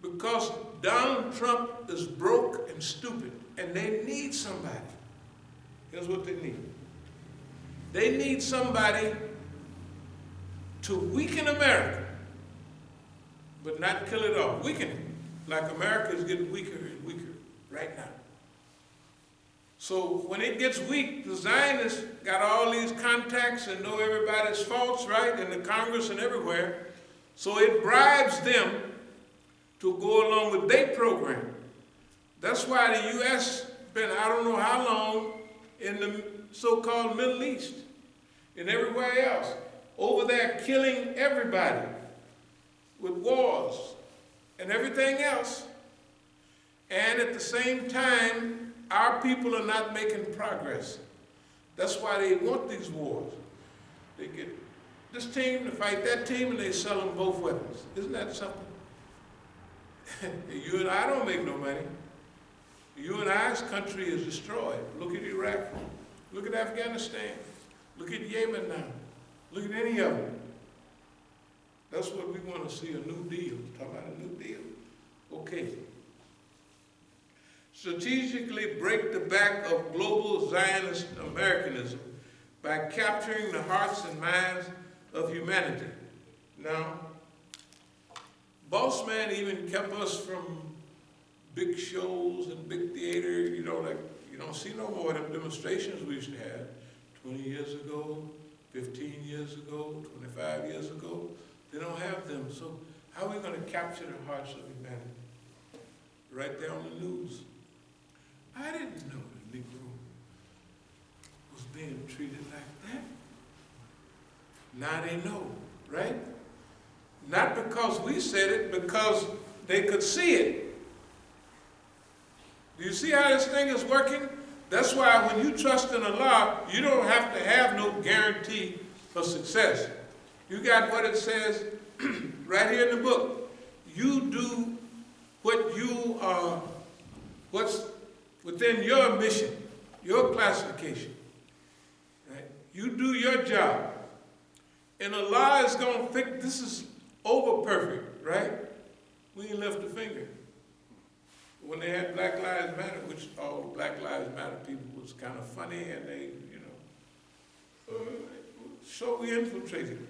Because Donald Trump is broke and stupid, and they need somebody. Here's what they need. They need somebody to weaken America, but not kill it off. Weaken it, like America is getting weaker and weaker right now. So when it gets weak, the Zionists got all these contacts and know everybody's faults, right, in the Congress and everywhere. So it bribes them to go along with their program. That's why the U.S. been, I don't know how long, in the so-called Middle East and everywhere else, over there killing everybody with wars and everything else. And at the same time, our people are not making progress. That's why they want these wars. They get this team to fight that team and they sell them both weapons. Isn't that something? You and I don't make no money. You and I's country is destroyed. Look at Iraq. Look at Afghanistan. Look at Yemen now. Look at any of them. That's what we want to see, a new deal. Talk about a new deal. Okay. Strategically break the back of global Zionist Americanism by capturing the hearts and minds of humanity. Now, Boss Man even kept us from big shows and big theater, you know, like you don't see no more of them demonstrations we used to have 20 years ago, 15 years ago, 25 years ago. They don't have them. So how are we going to capture the hearts of humanity? Right there on the news. I didn't know the Negro was being treated like that. Now they know, right? Not because we said it, because they could see it. Do you see how this thing is working? That's why when you trust in Allah, you don't have to have no guarantee for success. You got what it says right here in the book. You do what you are, what's within your mission, your classification. Right? You do your job. And Allah is going to fix, this is over perfect, right? We ain't left a finger. When they had Black Lives Matter, which all Black Lives Matter people was kind of funny, and they, you know, so we infiltrated it.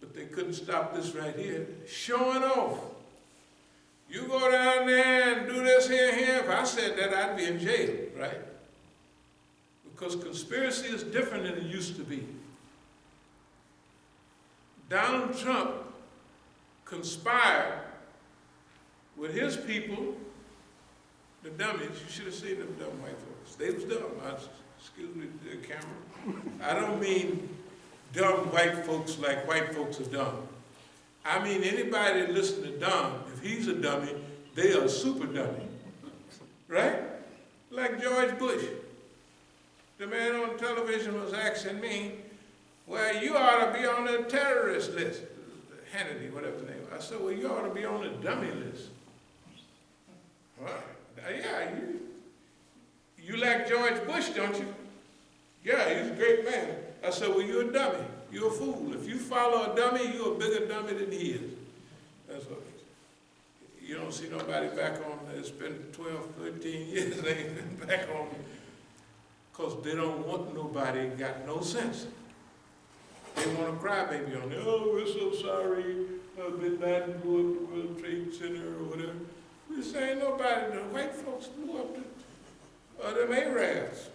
But they couldn't stop this right here, showing off. You go down there and do this here. If I said that, I'd be in jail, right? Because conspiracy is different than it used to be. Donald Trump conspired with his people, the dummies. You should have seen them dumb white folks. They was dumb. Excuse me, the camera. I don't mean dumb white folks like white folks are dumb. I mean anybody that listens to dumb, if he's a dummy, they are a super dummy. Right? Like George Bush. The man on television was asking me, well, you ought to be on the terrorist list. Hannity, whatever the name. I said, well, you ought to be on the dummy list. Well, yeah, you like George Bush, don't you? Yeah, he's a great man. I said, well, you're a dummy. You're a fool. If you follow a dummy, you're a bigger dummy than he is. That's what you don't see nobody back on. It's been 12, 13 years they ain't been back on because they don't want nobody got no sense. They want to cry baby on it. Oh, we're so sorry. Bin Laden blew up the World Trade Center or whatever. We're saying nobody. The white folks blew up them Arabs.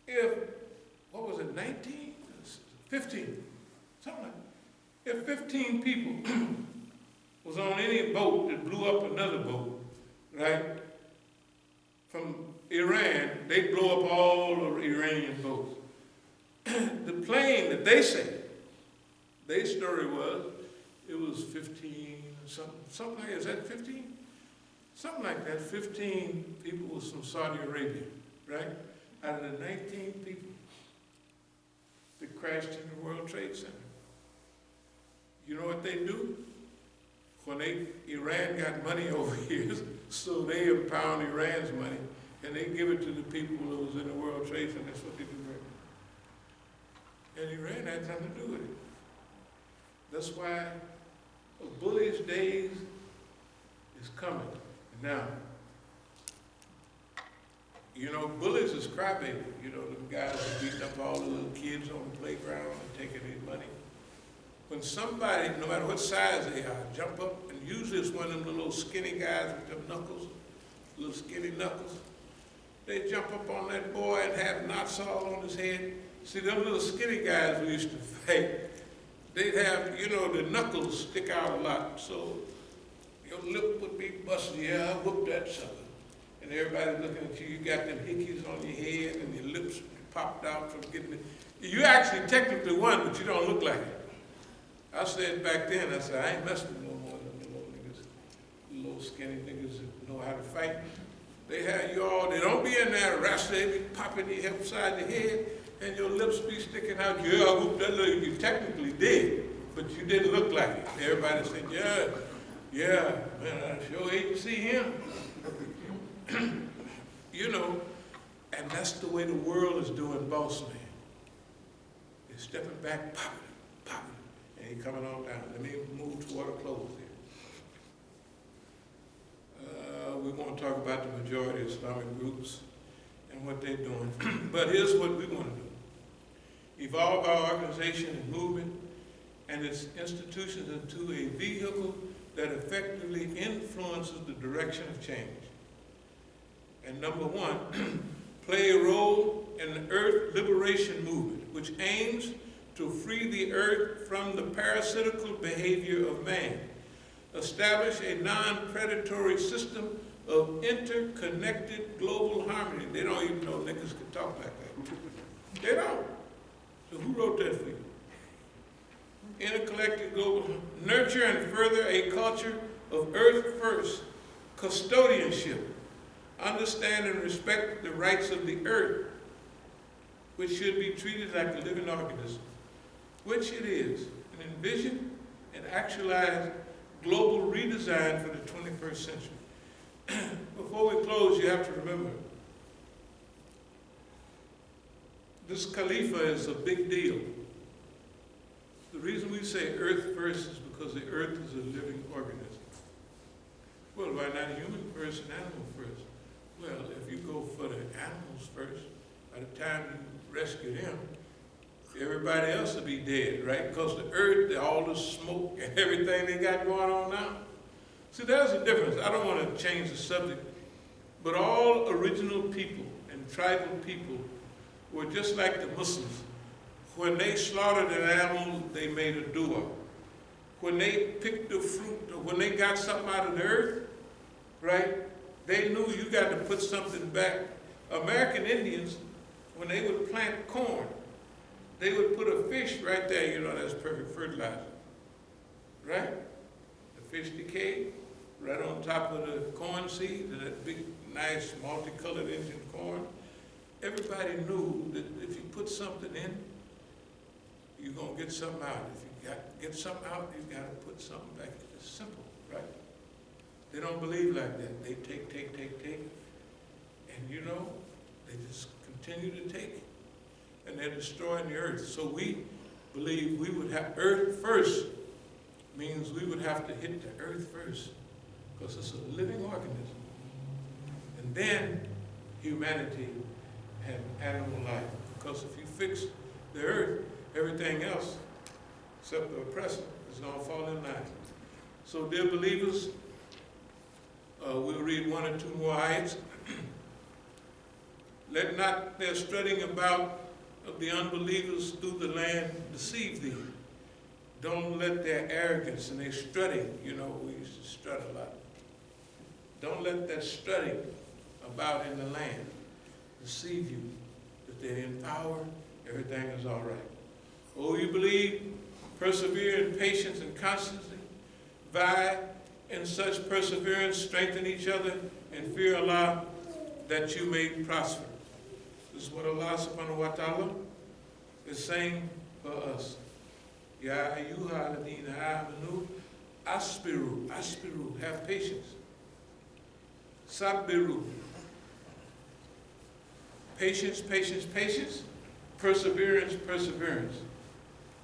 If, what was it, 19? 15, something like that. If 15 people was on any boat that blew up another boat, right, from Iran, they blow up all the Iranian boats. The plane that they say, their story was, it was 15, something like, is that 15? Something like that, 15 people was from Saudi Arabia, right? Out of the 19 people that crashed in the World Trade Center. You know what they do? When Iran got money over here, so they impound Iran's money, and they give it to the people that was in the World Trade Center. That's what they do right now. And Iran had nothing to do with it. That's why a bullish days is coming. Now, you know, bullies is crybaby. You know, them guys that beating up all the little kids on the playground and taking their money. When somebody, no matter what size they are, jump up, and usually it's one of them little skinny guys with them knuckles, little skinny knuckles, they jump up on that boy and have knots all on his head. See, them little skinny guys we used to fight, they'd have, you know, the knuckles stick out a lot, so your lip would be busted. Yeah, I whooped that sucker. And everybody's looking at you, you got them hickeys on your head and your lips popped out from getting it. You actually technically won, but you don't look like it. I said back then, I said, I ain't messing with no more of them little niggas, little skinny niggas that know how to fight. They have you all, they don't be in there wrestling, they be popping your head upside the head, and your lips be sticking out. Yeah, I whooped that little, you technically did, but you didn't look like it. Everybody said, yeah, man, I sure hate to see him. You know, and that's the way the world is doing boss man. They're stepping back, popping, and he's coming on down. Let me move toward a close here. We want to talk about the majority of Islamic groups and what they're doing. But here's what we want to do. Evolve our organization and movement and its institutions into a vehicle that effectively influences the direction of change. And number one, play a role in the Earth Liberation Movement, which aims to free the Earth from the parasitical behavior of man. Establish a non-predatory system of interconnected global harmony. They don't even know niggas can talk like that. They don't. So who wrote that for you? Interconnected global, nurture and further a culture of Earth first, custodianship. Understand and respect the rights of the earth, which should be treated like a living organism, which it is, and envision and actualize global redesign for the 21st century. Before we close, you have to remember, this Khalifa is a big deal. The reason we say earth first is because the earth is a living organism. Well, why not human first and animal first? Well, if you go for the animals first, by the time you rescue them, everybody else will be dead, right? Because the earth, all the smoke and everything they got going on now. See, there's a difference. I don't want to change the subject, but all original people and tribal people were just like the Muslims. When they slaughtered an animal, they made a dua. When they picked the fruit, or when they got something out of the earth, right? They knew you got to put something back. American Indians, when they would plant corn, they would put a fish right there, you know, that's perfect fertilizer, right? The fish decayed right on top of the corn seed, and that big, nice, multicolored Indian corn. Everybody knew that if you put something in, you're going to get something out. If you got to get something out, you got to put something back. It's simple, right? They don't believe like that. They take. And you know, they just continue to take. And they're destroying the earth. So we believe we would have earth first, means we would have to hit the earth first, because it's a living organism. And then humanity and animal life. Because if you fix the earth, everything else, except the oppressor, is going to fall in line. So dear believers, we'll read one or two more ayats. Let not their strutting about of the unbelievers through the land deceive thee. Don't let their arrogance and their strutting, you know, we used to strut a lot. Don't let that strutting about in the land deceive you, that they're in power, everything is all right. Oh, you believe, persevere in patience and constancy, vie in such perseverance, strengthen each other, and fear Allah, that you may prosper. This is what Allah subhanahu wa ta'ala is saying for us. Ya ayyuha alladhina amanu, asbiru, have patience. Sabiru, patience, perseverance.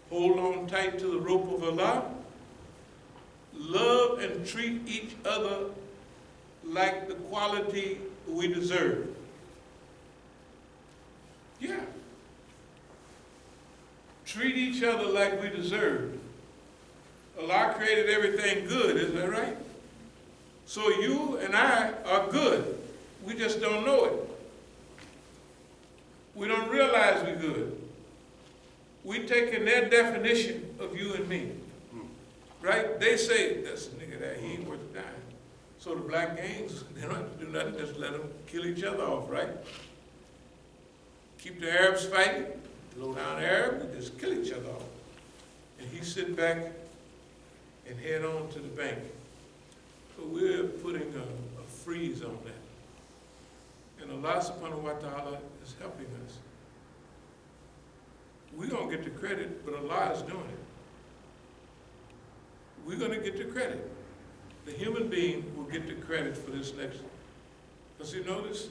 Hold on tight to the rope of Allah. Love and treat each other like the quality we deserve. Yeah. Treat each other like we deserve. Allah created everything good, isn't that right? So you and I are good. We just don't know it. We don't realize we're good. We taking their definition of you and me. Right? They say, that's a nigga that he ain't worth a dime. So the black gangs, they don't have to do nothing, just let them kill each other off, right? Keep the Arabs fighting, low down Arab, and just kill each other off. And he sit back and head on to the bank. So we're putting a freeze on that. And Allah subhanahu wa ta'ala is helping us. We're going to get the credit, but Allah is doing it. We're going to get the credit. The human being will get the credit for this next. Because you notice,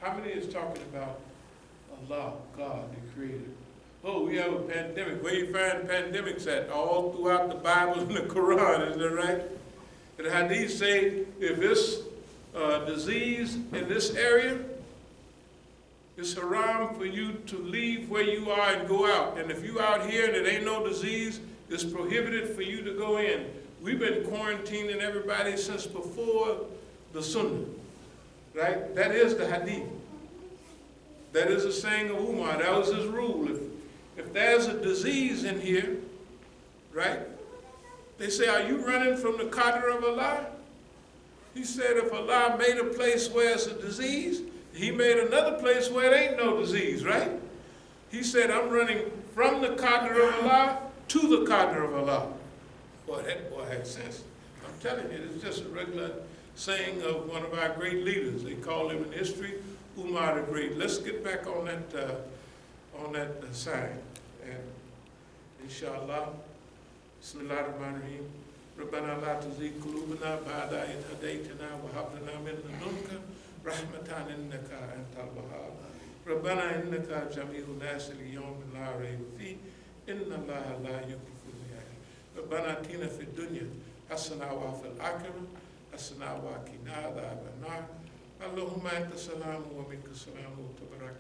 how many is talking about Allah, God, the Creator? Oh, we have a pandemic. Where you find pandemics at? All throughout the Bible and the Quran, isn't that right? And the Hadith say, if this disease in this area, it's haram for you to leave where you are and go out. And if you out here and it ain't no disease, it's prohibited for you to go in. We've been quarantining everybody since before the Sunnah, right? That is the Hadith. That is a saying of Umar. That was his rule. If there's a disease in here, right? They say, are you running from the qadr of Allah? He said, if Allah made a place where it's a disease, He made another place where there ain't no disease, right? He said, I'm running from the qadr of Allah to the qadr of Allah. Boy, that boy had sense. I'm telling you, it's just a regular saying of one of our great leaders. They call him in history Umar the Great. Let's get back on that sign. And inshallah, Bismillah ar-Rahman ar-Rahim. ربنا لا تزغ قلوبنا بعد إذ هديتنا وهب لنا من لدنك رحمة إنك أنت الوهاب ربنا إنك جميع الناس اليوم لا ريب فيه إن الله لا يخلف الميعاد ربنا آتنا في الدنيا حسنة وفي الآخرة حسنة وقنا عذاب النار اللهم أنت السلام ومنك السلام وتبارك